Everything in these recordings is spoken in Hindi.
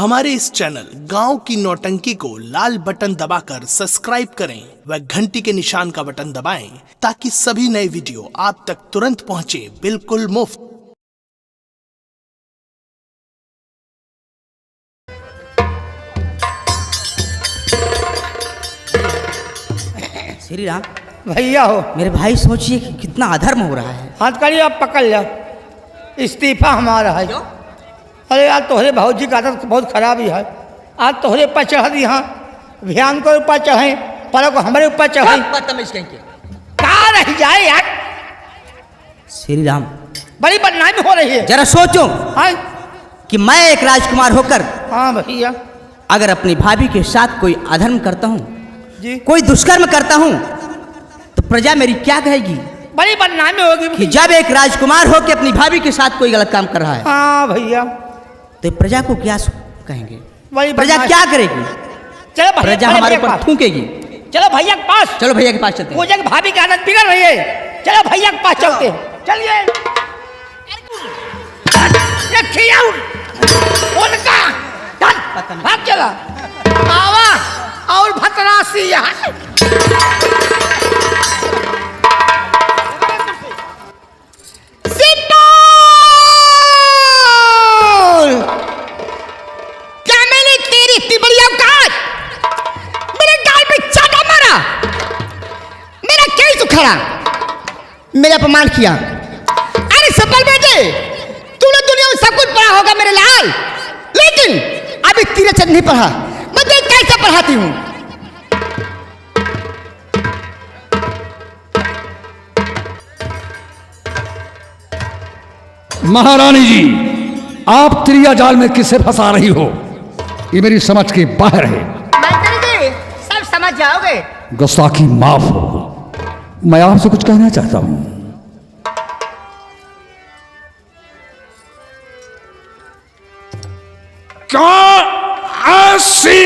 हमारे इस चैनल गांव की नौटंकी को लाल बटन दबाकर सब्सक्राइब करें व घंटी के निशान का बटन दबाएं ताकि सभी नए वीडियो आप तक तुरंत पहुंचे बिल्कुल मुफ्त। श्री राम भैया हो, मेरे भाई, सोचिए कि कितना अधर्म हो रहा है। हाथ करिए, आप पकड़ लो। इस्तीफा हमारा है। अरे आज तोहरे भाजी की आदत बहुत खराब ही है। आज तोहरे ऊपर चढ़ दी, हाँ ध्यान को ऊपर चढ़े, पर को हमारे ऊपर चढ़े। बदतमीज कहीं के। कहाँ रह जाए यार, श्री राम बड़ी बदनामी हो रही है। जरा सोचो हाँ कि मैं एक राजकुमार होकर हाँ भैया अगर अपनी भाभी के साथ कोई अधर्म करता हूँ, जी, कोई दुष्कर्म करता हूँ, तो प्रजा मेरी क्या कहेगी? बड़ी बदनामी होगी कि जब एक राजकुमार हो के अपनी भाभी के साथ कोई गलत काम कर रहा है, हाँ भैया, तो प्रजा को क्या कहेंगे? बड़ी प्रजा बदमाश- क्या करेगी? चलो भैया, प्रजा चलो हमारे भैया के ऊपर पास। थूकेगी। चलो भैया के पास। चलो भैया के पास चलते हैं। पूजा की भाभी की आदत बिगड़ रही है। चलो भैया के पास चलते हैं। चलिए। ये खियाऊ उनका चल, भाग चला आवा और भतरासी यहाँ। सिंदूर! क्या मैंने तेरी इतनी बड़ी औकात मेरे गाल पे चाटा मारा, मेरा केस उखड़ा, मेरा अपमान किया। अरे सफल बेटे, तूने दुनिया में सब कुछ पढ़ा होगा मेरे लाल, लेकिन अभी तेरे चंद नहीं पढ़ा। मैं तुझे कैसे पढ़ाती हूँ? महारानी जी, आप त्रिया जाल में किसे फंसा रही हो? ये मेरी समझ के बाहर है। मंत्री जी, सब समझ जाओगे। गुस्ताखी माफ हो, मैं आपसे कुछ कहना चाहता हूं। क्या ऐसी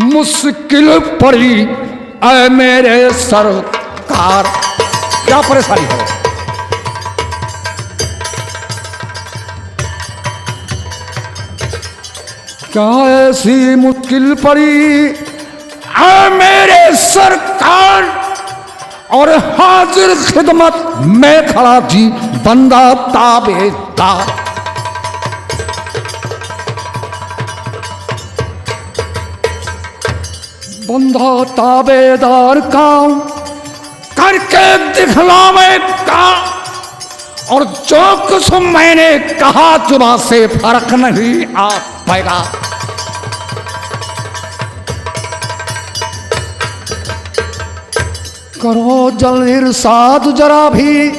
मुश्किल पड़ी ऐ मेरे सरकार? क्या परेशानी है? क्या ऐसी मुश्किल पड़ी ऐ मेरे सरकार? और हाजिर खिदमत में खड़ा जी बंदा ताबेदार। बंदा ताबेदार काम करके दिखलावेगा, और जो कुछ मैंने कहा जुबान से फर्क नहीं आ पाएगा। करो जल इरसाद, जरा भी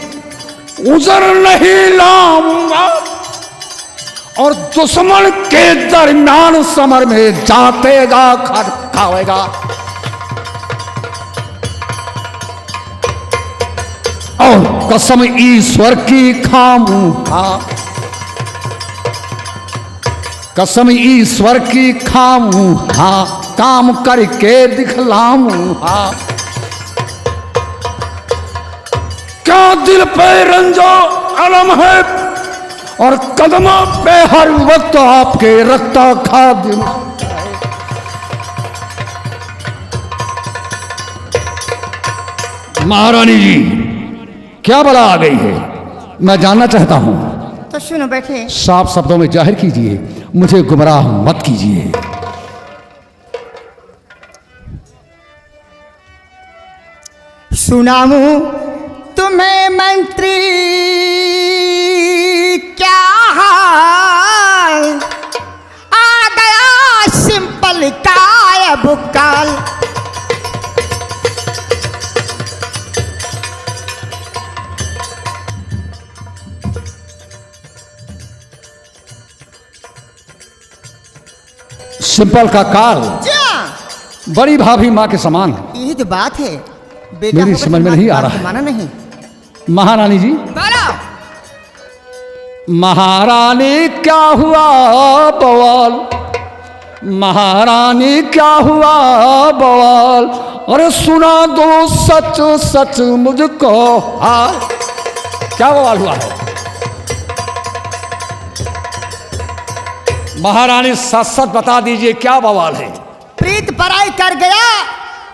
उजर नहीं लाऊंगा, और दुश्मन के दरमियान समर में जातेगा खड़कावेगा। और कसम ईश्वर की खाऊंगा, कसम ईश्वर की खाऊंगा, काम करके दिखलाऊंगा। क्या दिल पे रंजो अलम है, और कदमों पे हर वक्त आपके रखता खादिम। महारानी जी, क्या बला आ गई है? मैं जानना चाहता हूं। तो सुनो, बैठे। साफ शब्दों में जाहिर कीजिए, मुझे गुमराह मत कीजिए। सुनाऊं तुम्हें मंत्री क्या हाल, आ गया सिंपल काय भुकाल। सिंपल का काल बड़ी भाभी माँ के समान है। यही तो बात है, बेटा मेरी होगा समझ में तो नहीं आ बात रहा है। माना नहीं। महारानी जी, बोलो। महारानी क्या हुआ बवाल? महारानी क्या हुआ बवाल? अरे सुना दो सच सच मुझको हाल। क्या बवाल हुआ है? महारानी सच सच बता दीजिए क्या बवाल है। प्रीत पराई कर गया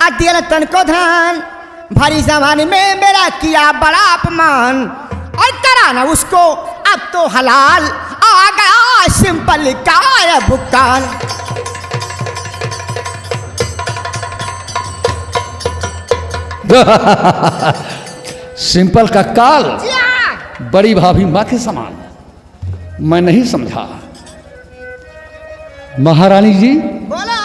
अध्ययन तन को धन, भरी जमाने में मेरा किया बड़ा अपमान, और कराना उसको अब तो हलाल, आ गया सिंपल का भुगतान। सिंपल का काल, जी हाँ। बड़ी भाभी माँ के समान। मैं नहीं समझा। महारानी जी, बोला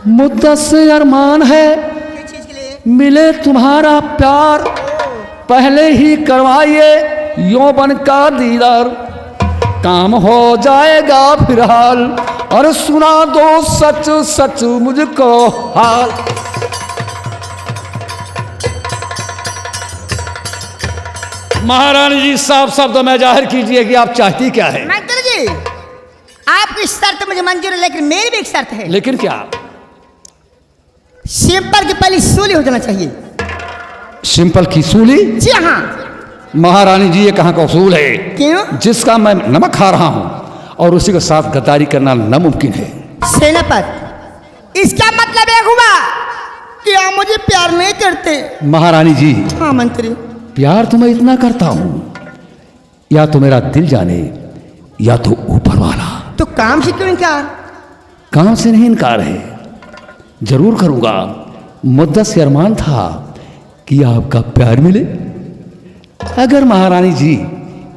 मुद्दत से अरमान है किस चीज के लिए? मिले तुम्हारा प्यार, पहले ही करवाइए यौवन का दीदार, काम हो जाएगा फिलहाल, और सुना दो सच सच मुझको हाल। महारानी जी, साफ शब्दों में जाहिर कीजिए कि आप चाहती क्या है। मंत्री जी, आपकी शर्त मुझे मंजूर है, लेकिन मेरी भी एक शर्त है। लेकिन क्या? सिंपल की पहली सूली हो जाना चाहिए। सिंपल की सूली? जी हाँ। महारानी जी, ये कहाँ का उसूल है? क्यों? जिसका मैं नमक खा रहा हूं और उसी के साथ गद्दारी करना नामुमकिन है। सेनापति, इसका मतलब यह हुआ कि आप मुझे प्यार नहीं करते। महारानी जी, हाँ मंत्री। प्यार तो मैं इतना करता हूं, या तो मेरा दिल जाने या तो ऊपर वाला। तो काम से क्यों इनकार? काम से नहीं इनकार है, जरूर करूंगा। मुद्दत से अरमान था कि आपका प्यार मिले। अगर महारानी जी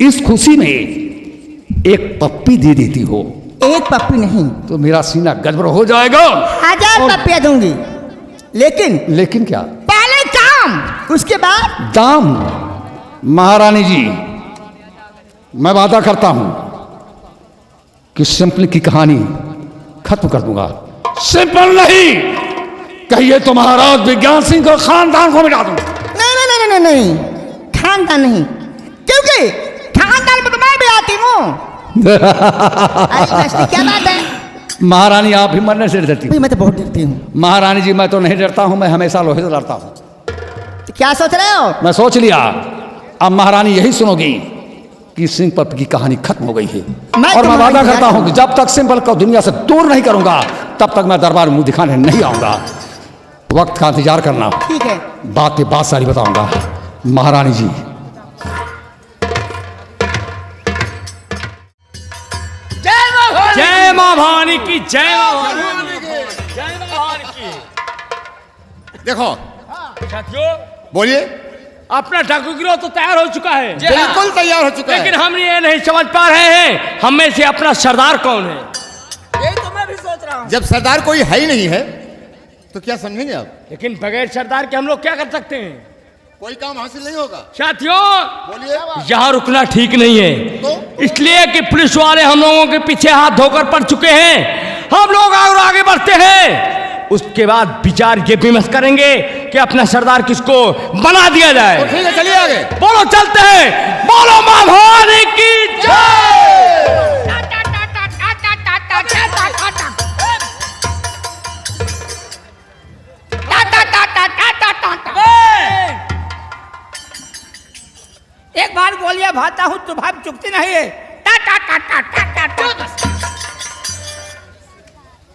इस खुशी में एक पप्पी दे देती हो, एक पप्पी नहीं तो मेरा सीना गड़बड़ हो जाएगा। 1000 पप्पियां दूंगी, लेकिन क्या? पहले काम, उसके बाद दाम। महारानी जी, मैं वादा करता हूं कि सिंपल की कहानी खत्म कर दूंगा। सिंपल नहीं, कहिए तो महाराज विज्ञान सिंह को खानदान को मिटा दूं। नहीं, खानदान नहीं, क्योंकि खानदान में तो मैं भी आती हूँ। अरे वैसे क्या बात है? महारानी, आप भी मरने से डरती भाई हूँ। मैं तो बहुत डरती हूँ। महारानी जी, मैं तो नहीं डरता हूं, मैं हमेशा लोहे से लड़ता हूं। तो क्या सोच रहे हो? मैं सोच लिया, अब महारानी यही सुनोगी कि सिंपल की कहानी खत्म हो गई है। और मैं वादा करता हूं कि जब तक सिंपल को दुनिया से दूर नहीं करूंगा, तब तक मैं दरबार में मुंह दिखाने नहीं आऊंगा। वक्त का इंतजार करना, ठीक है। बात के बाद सारी बताऊंगा। महारानी जी, जय मां भवानी की, जय मां भवानी की, जय मां भवानी की। देखो, साथियों, बोलिए। अपना डाकू गिरोह तो तैयार हो चुका है, बिल्कुल तैयार हो चुका लेकिन है। हम ये नहीं समझ पा रहे हैं हम में से अपना सरदार कौन है। यही तो मैं भी सोच रहा हूँ। जब सरदार कोई है ही नहीं है तो क्या समझेंगे आप? लेकिन बगैर सरदार के हम लोग क्या कर सकते हैं? कोई काम हासिल नहीं होगा। साथियों, बोलिए। यहाँ रुकना ठीक नहीं है, तो? इसलिए कि पुलिस वाले हम लोगों के पीछे हाथ धोकर पड़ चुके हैं। हम लोग और आगे बढ़ते हैं, उसके बाद विचार ये विमर्श करेंगे कि अपना सरदार किसको बना दिया जाए। तो ठीक है, चलिए आगे। बोलो, चलते हैं। बोलो मां भवानी की जय। एक बार गोलियां भाता हूँ तो भाव चुकती नहीं है। टा टा टा टा टा टा टा।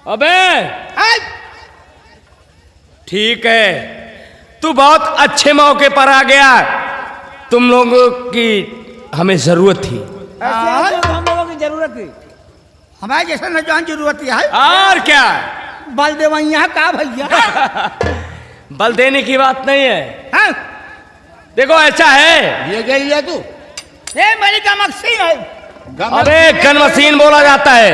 अबे ठीक है, तू बहुत अच्छे मौके पर आ गया। तुम लोगों की हमें जरूरत थी। हम लोगों की जरूरत थी, हमारे जैसा नौजवान जरूरत है। और क्या? बल देवैया का भैया। बल देने की बात नहीं है। हाँ? देखो, ऐसा है, ये क्या लिया तू? ये मेरी गन मशीन है। अबे गन मशीन बोला जाता है।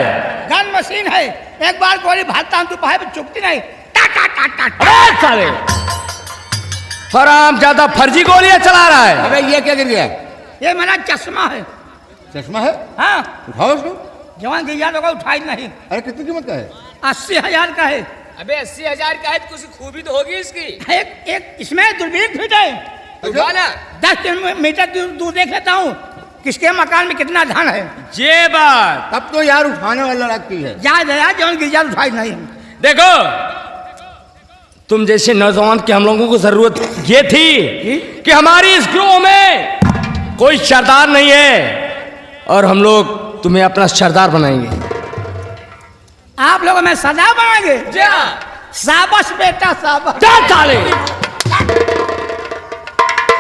गन मशीन है, एक बार गोली भागता हूँ तो भाई चुकती नहीं। टा टा टा टा टा। अरे साले, हराम ज्यादा फर्जी गोलियां चला रहा है। अबे ये क्या गिर गया? ये मेरा चश्मा है। चश्मा है? हाँ, उठाओ उसको। जवान गैया लोग उठाई नहीं। अरे कितनी कीमत का है? 80,000 का है। अबे 80,000 का है तो कुछ खूबी तो होगी इसकी। एक इसमें दूरबीन फिट है। ना 10 किलोमीटर दूर देख लेता हूँ किसके मकान में कितना धान है। ये बात तब तो यार उठाने वाला लगती है। याद है यार, जवान गैया उठाई नहीं। देखो, तुम जैसे नौजवान की हम लोगों को जरूरत ये थी कि हमारी इस ग्रोह में कोई सरदार नहीं है और हम लोग तुम्हें अपना सरदार बनाएंगे। आप लोग हमें सरदार बनाएंगे? जा शाबाश बेटा शाबाश। जा साले।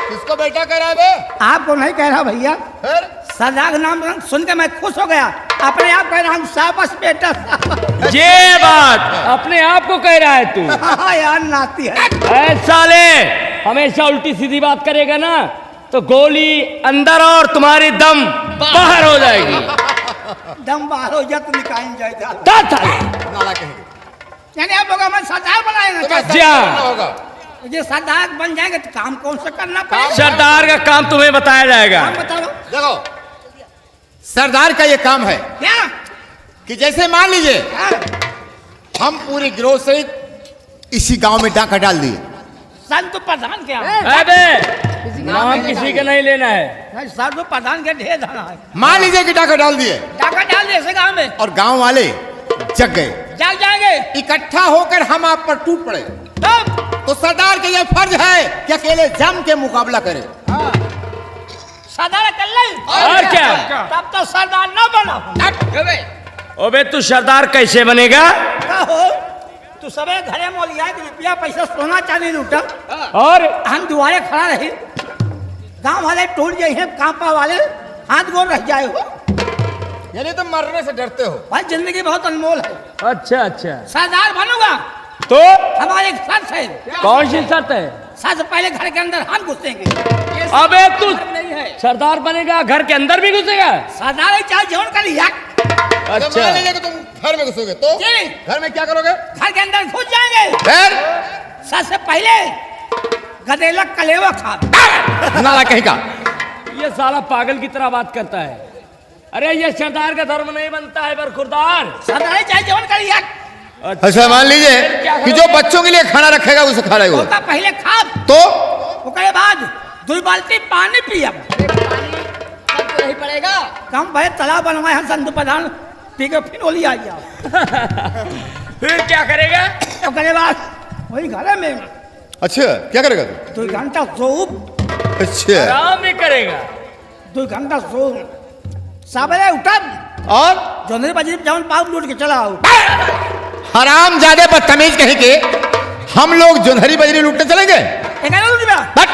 किसको बेटा कह रहा है बे? आपको नहीं कह रहा भैया, फिर सरदार का नाम सुन के मैं खुश हो गया, अपने आप कह रहा हूँ शाबाश बेटा शाबाश। ये बात अपने आप को कह रहा है तू? हाँ यार नाती है। ऐ साले, हमेशा उल्टी सीधी बात करेगा ना तो गोली अंदर और तुम्हारी दम बाहर हो जाएगी। दम बाहर हो जाए तो निकाल जाएगा। जा साले। नाला कहेंगे। यानी आप लोग हमें सरदार बनाएंगे? तो बस जा। करना होगा। ये सरदार बन जाएंगे तो काम कौन सा करना पड़ेगा? सरदार का काम तुम्हें बताया जाएगा। काम बताओ देखो, सरदार का ये काम है क्या? कि जैसे मान लीजिए हाँ, हम पूरी गिरोह से इसी गांव में डाका डाल दिए। संत प्रधान क्या? अबे नाम किसी का नहीं लेना है। नहीं, संत प्रधान के ढेर धरा है। मान लीजिए कि डाका डाल दिए डाका डाल दे ऐसे गाँव में, और गांव वाले जग गए, जाग जाएंगे। इकट्ठा होकर हम आप पर टूट पड़े, तो सरदार का यह फर्ज है कि अकेले जम के मुकाबला करे। सरदार कर ले। और क्या? तब तो सरदार न बना। अबे तू सरदार कैसे बनेगा? कहो तू सबे घरे मोलिया कि रुपया पैसा सोना चांदी लूटा, और हम दुआरे खड़ा रहे, गांव वाले टूट गए हैं, कांपा वाले हाथ गोल रह जाए हो। यानी तुम मरने से डरते हो? भाई जिंदगी बहुत अनमोल है। अच्छा अच्छा, सरदार बनूंगा तो हमारे एक शर्त है। कौन सी शर्त है? सबसे पहले घर के अंदर हाथ घुसेंगे। अबे तू नहीं है, सरदार बनेगा घर के अंदर भी घुसेगा? सरदार ही चाहे जीवन कर लिया। अच्छा, मान लीजिए कि तुम घर में घुसोगे तो जी। घर में क्या करोगे? घर के अंदर घुस जाएंगे। फिर सबसे पहले गदेला कलेवा खा। नाला कहीं का। ये साला पागल की तरह बात करता है। अरे ये सरदार का धर्म नहीं बनता है बरखुरदार। सरदार ही चाहे जीवन कर लिया। अच्छा, मान लीजिए कि जो बच्चों के लिए खाना रखेगा उसे खा रहे हो, होगा पहले खा, तो उसके बाद 2 बाल्टी पानी पिया। नहीं पड़ेगा। कम भाई तालाब बनवाए हैं संत प्रधान, पी के फिर ओली आ जाओ। फिर क्या करेगा? उसके बाद वही घर में अच्छा क्या करेगा तू? 2 घंटा सोऊं। अच्छा, आराम भी करेगा। 2 घंटा सोऊं, सवेरे उठब और जोंधरी बजरी जाऊन पाप लूट के चला आओ। हराम ज्यादा बदतमीज कहीं के हम लोग जोन्हरी बजरी लूटने चलेंगे? एक लूट बा बट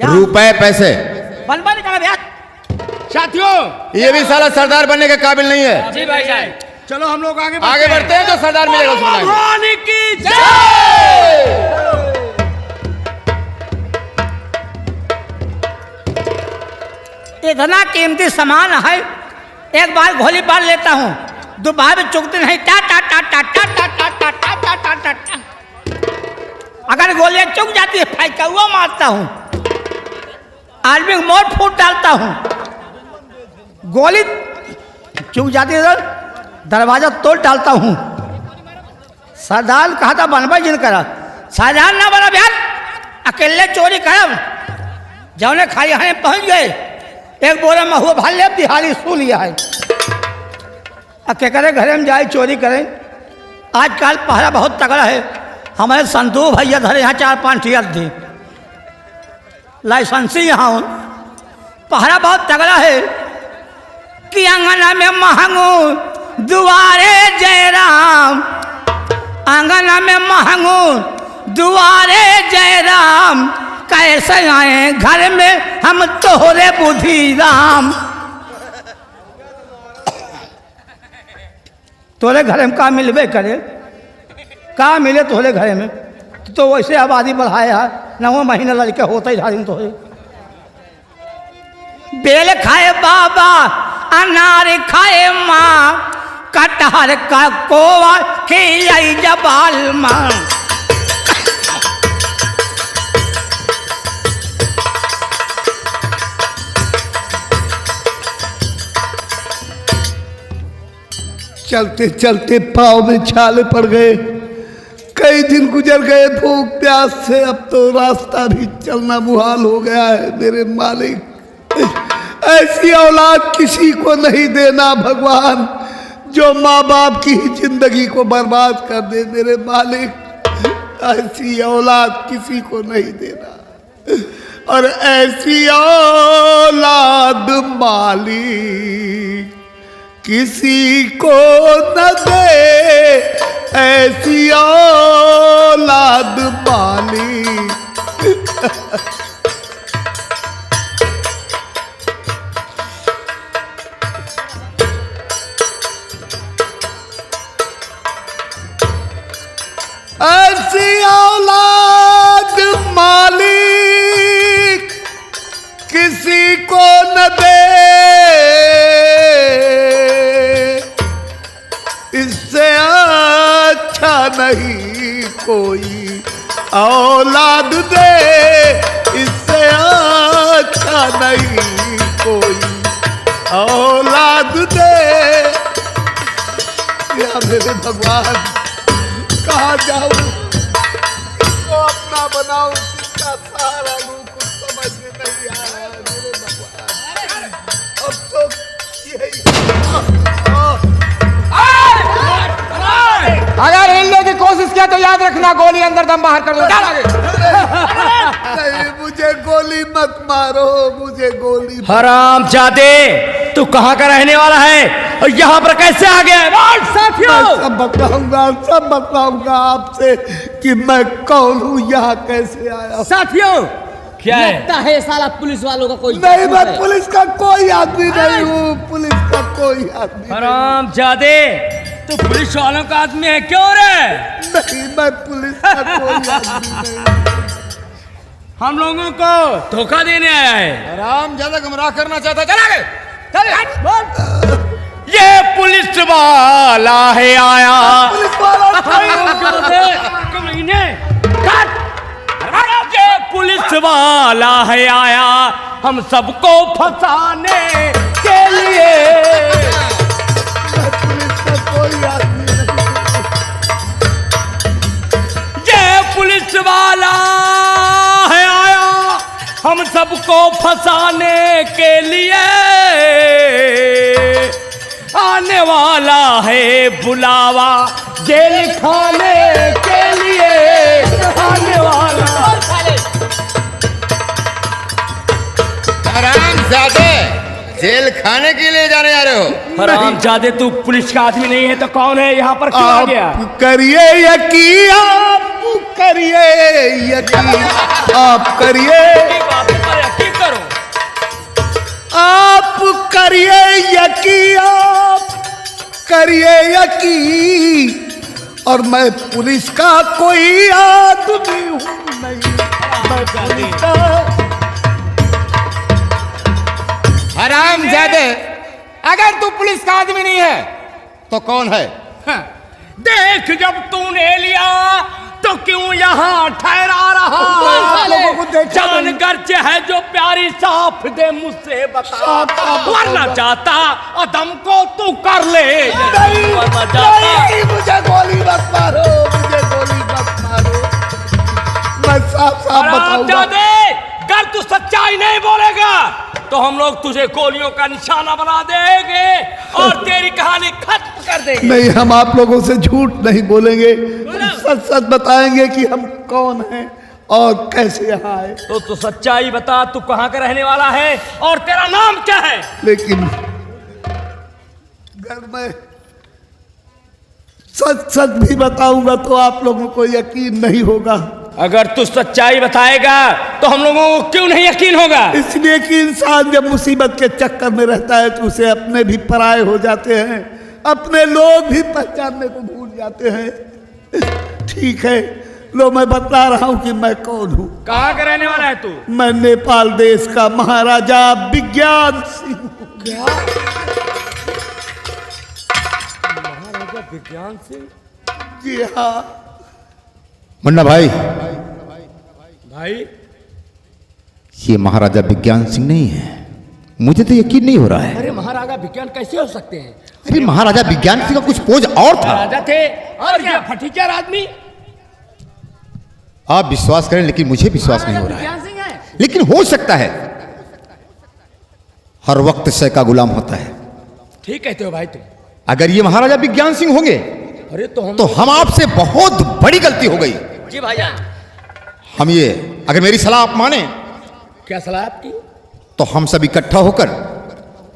रुपए पैसे बनबा नहीं करा भैया। साथियों, ये भी साला सरदार बनने के काबिल नहीं है। जी भाई साहब, चलो हम लोग आगे आगे बढ़ते हैं, जो सरदार मिलेगा उसको बनाएंगे। भगवान की जय। इतना कीमती सामान है, एक बार गोली बार लेता हूँ, दोबारा चुकते नहीं। टा टा टा टा टा टा टा टा टा टा टा टा टा। अगर गोलियां चुक जाती है फेंका मारता हूँ, आदमी को मोट फूट डालता हूँ। गोली चुक जाती है दरवाजा तोड़ डालता हूँ। सरदार कहा था बनबा जिन करा, सरदार ना बना बिहार, अकेले चोरी करब। जौने खाली हाने पहुँच गए, एक बोरा महुआ भाल ले दिहाड़ी सू लिया है। अब क्या करें, घरे में जाए चोरी करें। आजकल पहरा बहुत तगड़ा है। हमारे संतू भैया धरे यहाँ 4-5 टियर थे, लाइसेंसी यहाँ हूँ। पहरा बहुत तगड़ा है कि आंगना में महंगू दुआरे जयराम, आंगना में महंगू दुआरे जयराम, कैसे आए घर में हम तोहरे बुद्धि राम। तोरे घरे में का मिलबे करे, का मिले तोहरे घरे में? तो वैसे आबादी बढ़ाए है, 9 महीने लड़के होते ही धारी तो बेल खाए बाबा, अनार खाए माँ, कटहर का कोवा खिलाई जबाल माँ। चलते चलते पाँव में छाले पड़ गए, कई दिन गुजर गए भूख प्यास से, अब तो रास्ता भी चलना मुहाल हो गया है। मेरे मालिक, ऐसी औलाद किसी को नहीं देना भगवान, जो माँ बाप की ही जिंदगी को बर्बाद कर दे। मेरे मालिक, ऐसी औलाद किसी को नहीं देना, और ऐसी औलाद मालिक किसी को न दे ऐसी औलाद पाली। ऐसी औलाद मालिक किसी को न दे, इससे अच्छा नहीं कोई औलाद दे, इससे अच्छा नहीं कोई औलाद दे। या मेरे भगवान कहाँ जाऊं, किसको अपना बनाऊं, किसका सहारा लूं, कुछ समझ में नहीं आ रहा है मेरे भगवान। अब तो यही अगर हिलने की कोशिश किया तो याद रखना गोली अंदर दम बाहर कर दो। नहीं, मुझे गोली मत मारो, मुझे गोली मत। हरामजादे, तू कहाँ का रहने वाला है और यहाँ पर कैसे आ गया है? बोल साथियों। मैं सब बताऊंगा आपसे कि मैं कौन हूँ, यहाँ कैसे आया हूँ। साथियों, क्या है? लगता है साला पुलिस वालों का कोई नहीं, मैं है। पुलिस का कोई आदमी नहीं हूँ, पुलिस का कोई आदमी हरामजादे, तू पुलिस वालों का आदमी है क्यों रे? नहीं, मैं पुलिस का कोई आदमी नहीं। हम लोगों को धोखा देने आया है। राम ज्यादा गुमराह करना चाहता, चला गए। ये पुलिस वाला है आया। पुलिस वाला कमीने, ये पुलिस वाला है आया हम सबको फंसाने के लिए। मैं पुलिस का कोई आदमी नहीं। ये पुलिस वाला है आया हम सबको फंसाने के लिए। आने वाला है बुलावा जेल खाने के लिए। आने वाला। हरामजादे, जेल खाने के लिए जाने जा रहे हो? हरामजादे, तू पुलिस का आदमी नहीं है तो कौन है? यहाँ पर क्यों आ गया? आप करिए यकीन, आप करिए यकीन, आप करिए, यकीन करो। आप करिए यकीन, आप करिए यकीन, और मैं पुलिस का कोई आदमी हूँ नहीं। मैं पुलिस का हरामजादे, अगर तू पुलिस का आदमी नहीं है तो कौन है? देख, जब तूने लिया तो क्यों यहाँ ठहरा रहा? आप लोगों को देखा जान गर्ज है जो प्यारी, साफ दे मुझसे बता, वरना चाहता अदम को तू कर ले। वरना चाहता। नहीं, मुझे गोली मत मारो, मुझे गोली मत मारो। मैं साफ बताऊंगा। हरामजादे, अगर तू सच्चाई नहीं बोलेगा तो हम लोग तुझे गोलियों का निशाना बना देंगे और तेरी कहानी खत्म कर देंगे। नहीं, हम आप लोगों से झूठ नहीं बोलेंगे, सच सच बताएंगे कि हम कौन हैं और कैसे यहाँ आए। तो सच्चाई बता, तू कहाँ का रहने वाला है और तेरा नाम क्या है? लेकिन अगर मैं सच सच भी बताऊंगा तो आप लोगों को यकीन नहीं होगा। अगर तू सच्चाई बताएगा तो हम लोगों को क्यों नहीं यकीन होगा? इसलिए कि इंसान जब मुसीबत के चक्कर में रहता है तो उसे अपने भी पराये हो जाते हैं, अपने लोग भी पहचानने को भूल जाते हैं। ठीक है, लो मैं बता रहा हूं कि मैं कौन हूं। कहाँ का रहने वाला है तू? मैं नेपाल देश का महाराजा विज्ञान सिंह। महाराजा विज्ञान सिंह? जी हाँ। मुन्ना भाई, भाई, ये महाराजा विज्ञान सिंह नहीं है। मुझे तो यकीन नहीं हो रहा है। अरे महाराजा विज्ञान कैसे हो सकते हैं? अरे महाराजा विज्ञान सिंह का कुछ पोज और था। राजा थे और ये फटीचर आदमी। आप विश्वास करें, लेकिन मुझे विश्वास नहीं हो रहा है। लेकिन हो सकता है, हर वक्त शय का गुलाम होता है। ठीक कहते हो भाई तुम। अगर ये महाराजा विज्ञान सिंह होंगे अरे तो हम आपसे बहुत बड़ी गलती हो गई। जी भाईजान। हम ये, अगर मेरी सलाह आप माने, क्या सलाह आपकी? तो हम सब इकट्ठा होकर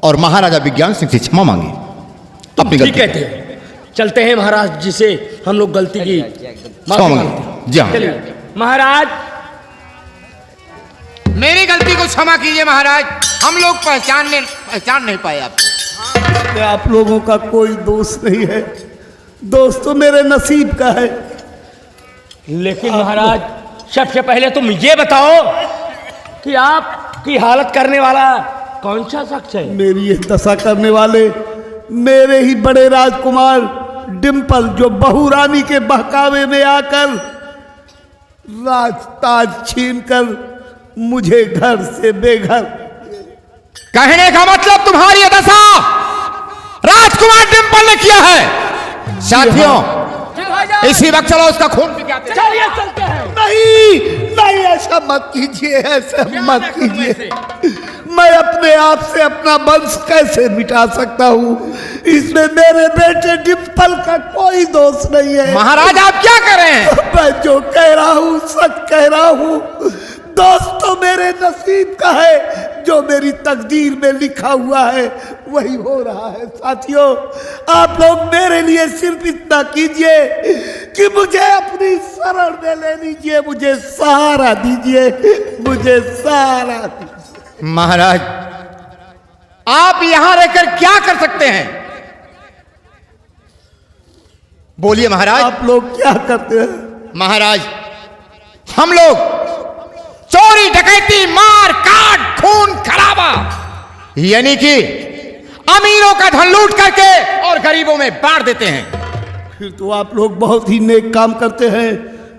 और महाराजा विज्ञान सिंह से क्षमा मांगे। तुम अपनी ठीक गलती कहते हो। चलते हैं महाराज जी से हम लोग गलती की क्षमा माफी मांगे। मांगते हैं। जी हाँ। चलिए महाराज, मेरी गलती को क्षमा कीजिए महाराज, हम लोग पहचान नहीं पाए आपको। इसमें आप लोगों का कोई दोष नहीं है, दोष तो मेरे नसीब का है। लेकिन महाराज सबसे पहले तुम ये बताओ कि आपकी हालत करने वाला कौन सा शख्स है? मेरी ये दशा करने वाले मेरे ही बड़े राजकुमार डिम्पल, जो बहू रानी के बहकावे में आकर राजताज छीनकर मुझे घर से बेघर। कहने का मतलब तुम्हारी ये दशा राजकुमार डिम्पल ने किया है। साथियों, इसी वक्त चलो उसका खून पी के आते हैं। चलिए चलते हैं। नहीं नहीं, ऐसा मत कीजिए, ऐसा मत कीजिए। मैं अपने आप से अपना वंश कैसे मिटा सकता हूँ? इसमें मेरे बेटे डिम्पल का कोई दोष नहीं है। महाराज आप क्या कर रहे हैं? मैं जो कह रहा हूँ सच कह रहा हूँ। दोस्त तो मेरे नसीब का है, जो मेरी तकदीर में लिखा हुआ है वही हो रहा है। साथियों, आप लोग मेरे लिए सिर्फ इतना कीजिए कि मुझे अपनी शरण में ले लीजिए, मुझे सहारा दीजिए, मुझे सहारा दीजिए। महाराज आप यहां रहकर क्या कर सकते हैं? बोलिए महाराज। आप लोग क्या करते हैं? महाराज हम लोग चोरी डकैती मार काट खून खराबा यानी कि अमीरों का धन लूट करके और गरीबों में बांट देते हैं। फिर तो आप लोग बहुत ही नेक काम करते हैं,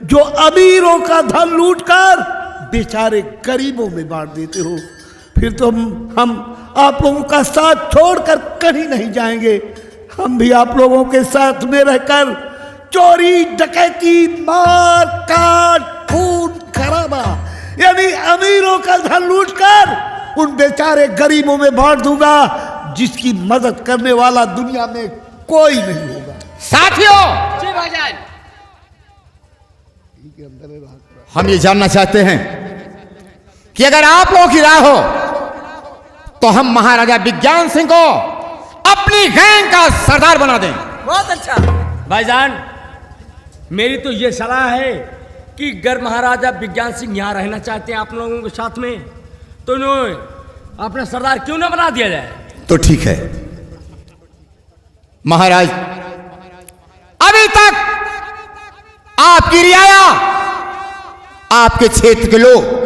जो अमीरों का धन लूटकर बेचारे गरीबों में बांट देते हो। फिर तो हम आप लोगों का साथ छोड़कर कहीं नहीं जाएंगे। हम भी आप लोगों के साथ में रहकर चोरी डकैती मार काट खून खराबा यानी अमीरों का धन लूटकर उन बेचारे गरीबों में बांट दूंगा, जिसकी मदद करने वाला दुनिया में कोई नहीं होगा। साथियों, हम ये जानना चाहते हैं कि अगर आप लोगों की राय हो तो हम महाराजा विज्ञान सिंह को अपनी गैंग का सरदार बना दें। बहुत अच्छा। भाईजान, मेरी तो ये सलाह है कि अगर महाराजा विज्ञान सिंह यहाँ रहना चाहते हैं आप लोगों के साथ में, तो इन्हें अपना सरदार क्यों ना बना दिया जाए? तो ठीक है महाराज, अभी तक आपकी रियाया आपके क्षेत्र के लोग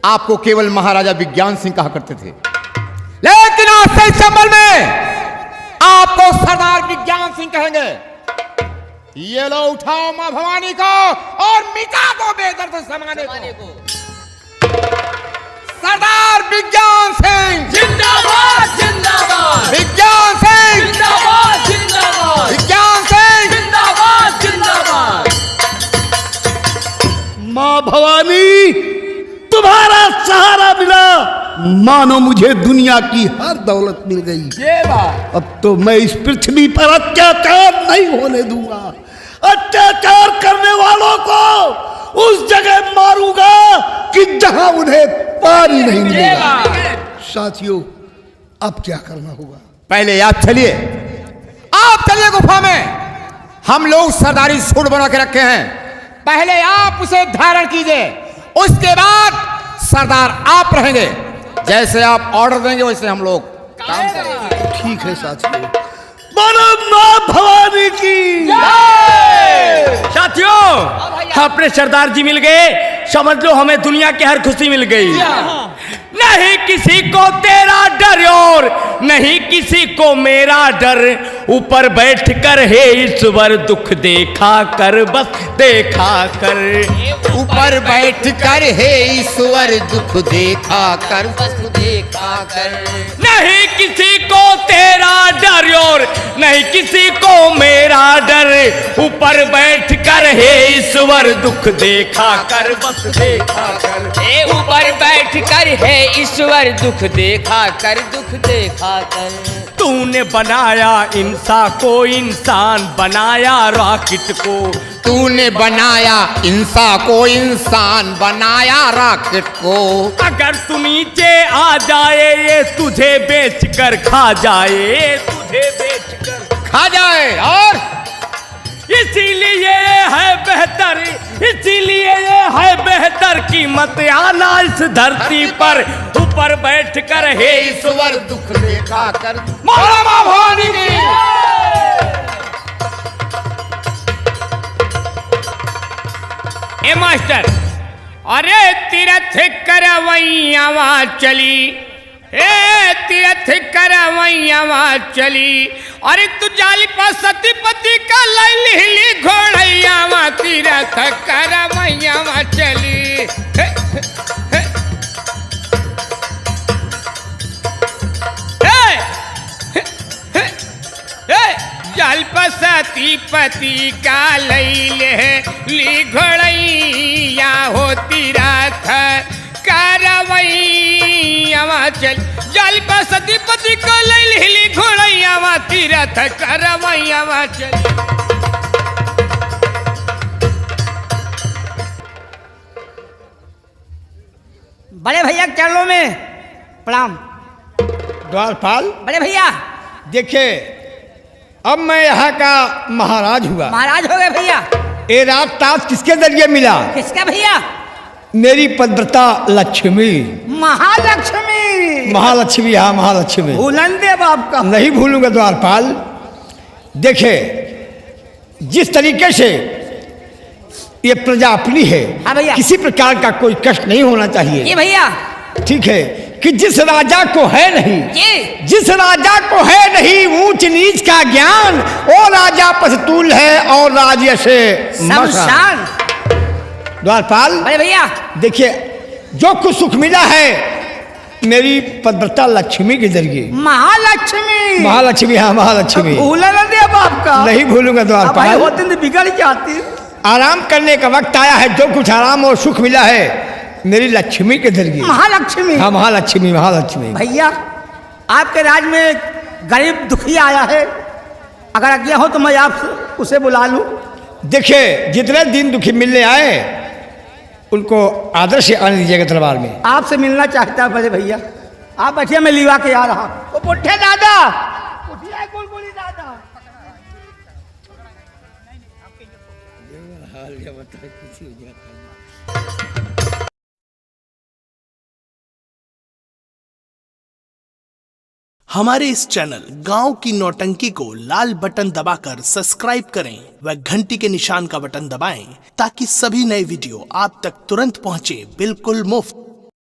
आपको केवल महाराजा विज्ञान सिंह कहा करते थे, लेकिन आज से इस संबल में आपको सरदार विज्ञान सिंह कहेंगे। ये लो, उठाओ मां भवानी को और मिटा दो बेदर्द जमाने को। सरदार विज्ञान सिंह जिंदाबाद जिंदाबाद, विज्ञान सिंह जिंदाबाद जिंदाबाद, विज्ञान सिंह जिंदाबाद जिंदाबाद। माँ भवानी, तुम्हारा सहारा मिला, मानो मुझे दुनिया की हर दौलत मिल गई। ये बात अब तो मैं इस पृथ्वी पर अत्याचार नहीं होने दूंगा। अत्याचार करने वालों को उस जगह मारूंगा कि जहां उन्हें पानी नहीं मिलेगा। साथियों, अब क्या करना होगा? पहले आप चलिए गुफा में। हम लोग सरदारी सूट बना के रखे हैं, पहले आप उसे धारण कीजिए, उसके बाद सरदार आप रहेंगे। जैसे आप ऑर्डर देंगे वैसे हम लोग काम करेंगे। ठीक है साथियों, बोलो माँ भवानी की। साथियों, अपने सरदार जी मिल गए, समझ लो हमें दुनिया की हर खुशी मिल गई। नहीं किसी को तेरा डर और नहीं किसी को मेरा डर, ऊपर बैठ कर हे ईश्वर दुख देखा कर, बस देखा कर। ऊपर बैठ कर हे ईश्वर दुख देखा कर, बस देखा कर। नहीं किसी को तेरा डर और नहीं किसी को मेरा डर, ऊपर बैठ कर हे ईश्वर दुख देखा कर, बस देखा कर। ए ऊपर बैठ कर है ईश्वर दुख देखा कर, दुख देखा कर। तूने बनाया इंसान को, इंसान बनाया रॉकेट को। तूने बनाया इंसान को, इंसान बनाया रॉकेट को। अगर तू नीचे आ जाए ये तुझे बेच कर खा जाए, तुझे बेच खा जाए। और इसीलिए है बेहतर, इसीलिए है बेहतर कीमत आना इस धरती पर, ऊपर बैठ कर हे ईश्वर दुख देखा कर। मौला माँ भवानी की। ए मास्टर, अरे तीरथ करवैयावा चली, ए तीरथ करवैयावा चली, अरे तू जाली पर सतीपति का लैली घोड़ैयावा, तीरथ करवैयावा चली। हे, हे, हे, हे, हे, जाल पर सतीपति का लैली घोड़ैया हो, तीरथ करवैयावा चली, जाल पर सतीपति को लैली घोड़ैयावा, तीरथ करवैयावा चली। बड़े भैया के चरणों में प्रणाम। द्वारपाल बड़े भैया देखिए, अब मैं यहाँ का महाराज हुआ। महाराज हो गए भैया। ये रात ताज किसके जरिए मिला? किसका भैया? मेरी पदव्रता लक्ष्मी, महालक्ष्मी। महालक्ष्मी। हाँ, महालक्ष्मी। भूलन देव आपका नहीं भूलूंगा द्वारपाल। देखे जिस तरीके से ये प्रजा अपनी है, हाँ भैया। किसी प्रकार का कोई कष्ट नहीं होना चाहिए। ये भैया ठीक है कि जिस राजा को है नहीं, ये जिस राजा को है नहीं ऊंच नीच का ज्ञान, वो राजा पस्तूल है और राज्य से शमशान। द्वारपाल बड़े भैया देखिए, जो कुछ सुख मिला है मेरी पदव्रता लक्ष्मी के जरिए। महालक्ष्मी। महालक्ष्मी। हाँ, महालक्ष्मी। भूलन देव आपका नहीं भूलूंगा द्वारपाल। होते तो बिगड़ जाती। आराम करने का वक्त आया है, जो कुछ आराम और सुख मिला है मेरी लक्ष्मी के जरिए। महालक्ष्मी। हाँ, महालक्ष्मी। महालक्ष्मी। भैया आपके राज में गरीब दुखी आया है, अगर आज्ञा हो तो मैं आप उसे बुला लूं। देखिए जितने दिन दुखी मिलने आए उनको आदर से आने दीजिएगा दरबार में। आपसे मिलना चाहता है बड़े भैया। आप बैठिए, मैं लिवा के आ रहा हूं। ओ पुट्ठे दादा, उठिए गुलगुली दादा। हमारे इस चैनल गांव की नौटंकी को लाल बटन दबाकर सब्सक्राइब करें व घंटी के निशान का बटन दबाएं ताकि सभी नए वीडियो आप तक तुरंत पहुंचे, बिल्कुल मुफ्त।